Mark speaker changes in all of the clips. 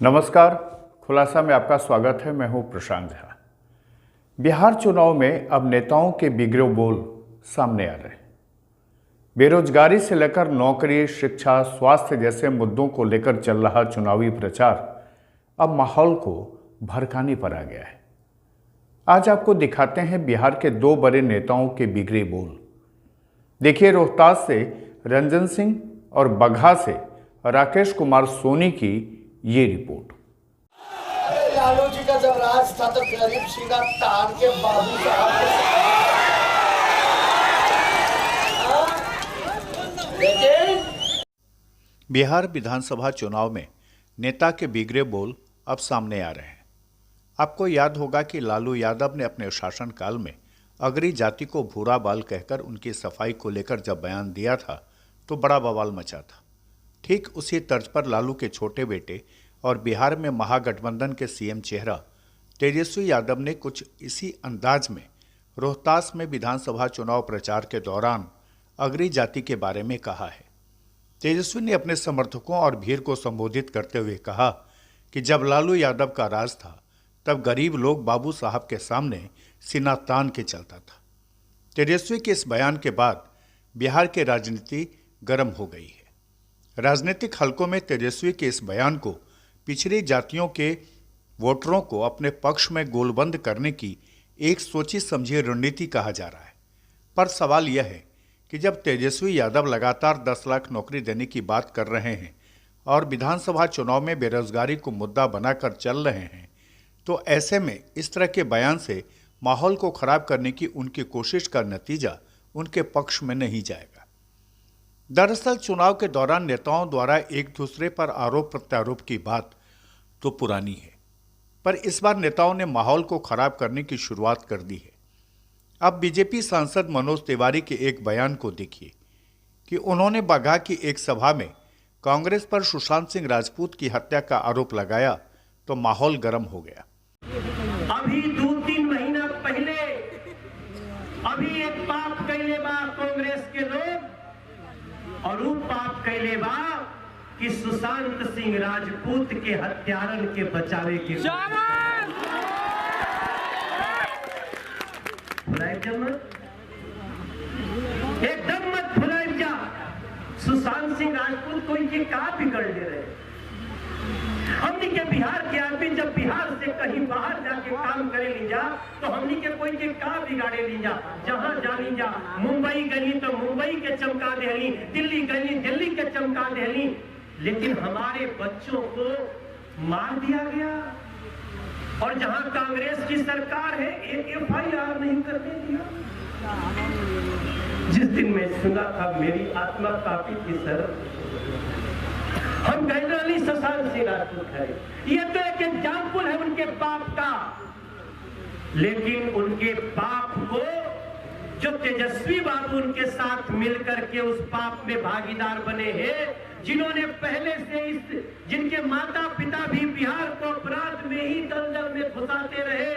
Speaker 1: नमस्कार, खुलासा में आपका स्वागत है। मैं हूं प्रशांत झा। बिहार चुनाव में अब नेताओं के बिगड़े बोल सामने आ रहे हैं। बेरोजगारी से लेकर नौकरी, शिक्षा, स्वास्थ्य जैसे मुद्दों को लेकर चल रहा चुनावी प्रचार अब माहौल को भड़काने पर आ गया है। आज आपको दिखाते हैं बिहार के दो बड़े नेताओं के बिगड़े बोल। देखिए रोहतास से रंजन सिंह और बगहा से राकेश कुमार सोनी की ये रिपोर्ट।
Speaker 2: लालू जी का जब राज था तो गरीब सीधा तार के बाबू साहब
Speaker 1: बिहार विधानसभा चुनाव में नेता के बिगड़े बोल अब सामने आ रहे हैं। आपको याद होगा कि लालू यादव ने अपने शासनकाल में अगरी जाति को भूरा बाल कहकर उनकी सफाई को लेकर जब बयान दिया था तो बड़ा बवाल मचा था। ठीक उसी तर्ज पर लालू के छोटे बेटे और बिहार में महागठबंधन के सीएम चेहरा तेजस्वी यादव ने कुछ इसी अंदाज में रोहतास में विधानसभा चुनाव प्रचार के दौरान अगरी जाति के बारे में कहा है। तेजस्वी ने अपने समर्थकों और भीड़ को संबोधित करते हुए कहा कि जब लालू यादव का राज था तब गरीब लोग बाबू साहब के सामने सीना तान के चलता था। तेजस्वी के इस बयान के बाद बिहार की राजनीति गर्म हो गई है। राजनीतिक हलकों में तेजस्वी के इस बयान को पिछड़ी जातियों के वोटरों को अपने पक्ष में गोलबंद करने की एक सोची समझी रणनीति कहा जा रहा है। पर सवाल यह है कि जब तेजस्वी यादव लगातार 10 लाख नौकरी देने की बात कर रहे हैं और विधानसभा चुनाव में बेरोजगारी को मुद्दा बनाकर चल रहे हैं, तो ऐसे में इस तरह के बयान से माहौल को खराब करने की उनकी कोशिश का नतीजा उनके पक्ष में नहीं जाएगा। दरअसल चुनाव के दौरान नेताओं द्वारा एक दूसरे पर आरोप प्रत्यारोप की बात तो पुरानी है, पर इस बार नेताओं ने माहौल को खराब करने की शुरुआत कर दी है। अब बीजेपी सांसद मनोज तिवारी के एक बयान को देखिए कि उन्होंने बगहा की एक सभा में कांग्रेस पर सुशांत सिंह राजपूत की हत्या का आरोप लगाया तो माहौल गर्म हो गया।
Speaker 3: अभी 2-3 महीना पहले अभी एक पाप कैले बा कांग्रेस के लोग और उ पाप कैले बा कि सुशांत सिंह राजपूत के हत्यारन के बचावे के एकदम मत भुलाइए जा। सुशांत सिंह राजपूत को इनके का बिगड़ दे रहे। हमनी के बिहार के आदमी जब बिहार से कहीं बाहर जाके काम करे ली जा तो हमनी के कोई के का बिगाड़े ली जा। जहां जानी जा, मुंबई गली तो मुंबई के चमका देली, दिल्ली गली दिल्ली के चमका देली, लेकिन हमारे बच्चों को मार दिया गया। और जहां कांग्रेस की सरकार है एक FIR नहीं करने दिया। जिस दिन मैं सुना था मेरी आत्मा काफी थी सर। हम गैरली सुशांत सिंह राजपूत है, ये तो एक एग्जाम्पल है उनके पाप का, लेकिन उनके पाप को जो तेजस्वी बाबू उनके साथ मिलकर के उस पाप में भागीदार बने हैं, जिन्होंने पहले से जिनके माता पिता भी बिहार को अपराध में ही दलदल में घुसाते रहे,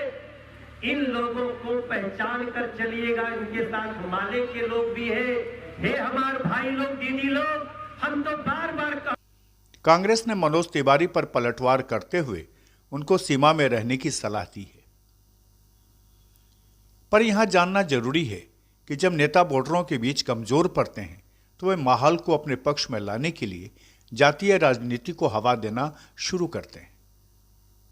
Speaker 3: इन लोगों को पहचान कर चलिएगा। इनके साथ माले के लोग भी है हमारे भाई लोग, दीदी लोग, हम तो बार बार
Speaker 1: कांग्रेस ने मनोज तिवारी पर पलटवार करते हुए उनको सीमा में रहने की सलाह दी है। पर यहां जानना जरूरी है कि जब नेता वोटरों के बीच कमजोर पड़ते हैं तो वे माहौल को अपने पक्ष में लाने के लिए जातीय राजनीति को हवा देना शुरू करते हैं।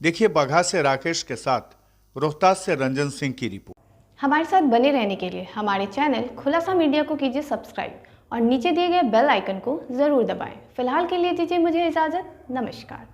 Speaker 1: देखिए बगहा से राकेश के साथ रोहतास से रंजन सिंह की रिपोर्ट।
Speaker 4: हमारे साथ बने रहने के लिए हमारे चैनल खुलासा मीडिया को कीजिए सब्सक्राइब और नीचे दिए गए बेल आइकन को जरूर दबाएं। फिलहाल के लिए दीजिए मुझे इजाजत। नमस्कार।